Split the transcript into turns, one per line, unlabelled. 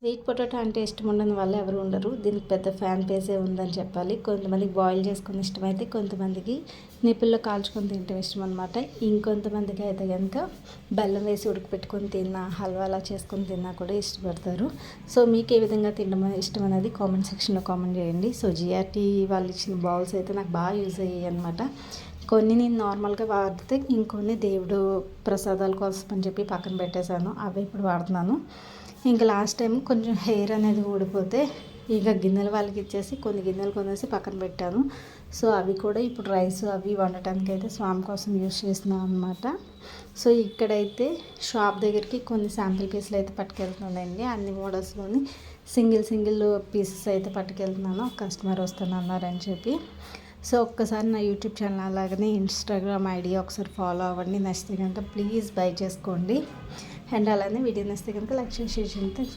Sweet potato అంటే ఇష్టం ఉండని వాళ్ళు ఎవరు ఉండరు. దీనికి పెద్ద ఫ్యాన్ పేసే ఉందని చెప్పాలి. కొంతమందికి బాయిల్ చేసుకొని ఇష్టమైతే, కొంతమందికి నిప్పుల్లో కాల్చుకొని తింటే ఇష్టం అనమాట. ఇంకొంతమందికి అయితే కనుక బెల్లం వేసి ఉడకపెట్టుకొని తిన్నా, హల్వాలా చేసుకొని తిన్నా కూడా ఇష్టపడతారు. సో మీకు ఏ విధంగా తినడం ఇష్టం అనేది కామెంట్ సెక్షన్లో కామెంట్ చేయండి. సో జిఆర్టీ వాళ్ళు ఇచ్చిన బౌల్స్ అయితే నాకు బాగా యూజ్ అయ్యాయి అనమాట. కొన్ని నేను నార్మల్గా వాడితే, ఇంకొన్ని దేవుడు ప్రసాదాల కోసం అని చెప్పి పక్కన పెట్టేశాను. అవి ఇప్పుడు వాడుతున్నాను. ఇంకా లాస్ట్ టైం కొంచెం హెయిర్ అనేది ఊడిపోతే ఇక గిన్నెలు వాళ్ళకి ఇచ్చేసి కొన్ని గిన్నెలు కొనేసి పక్కన పెట్టాను. సో అవి కూడా ఇప్పుడు రైస్ అవి వండటానికి అయితే స్వామి కోసం యూస్ చేస్తున్నాను అనమాట. సో ఇక్కడైతే షాప్ దగ్గరికి కొన్ని శాంపిల్ పీసులు అయితే పట్టుకెళ్తున్నానండి. అన్ని మోడల్స్లోని సింగిల్ పీసెస్ అయితే పట్టుకెళ్తున్నాను. కస్టమర్ వస్తున్నారని చెప్పి. సో ఒక్కసారి నా యూట్యూబ్ ఛానల్ అలాగనే ఇన్స్టాగ్రామ్ ఐడి ఒకసారి ఫాలో అవ్వండి. నచ్చితే కనుక ప్లీజ్ బై చేసుకోండి. అండ్ అలానే వీడియో నచ్చితే కనుక లైక్ చేసి షేర్ చేయండి.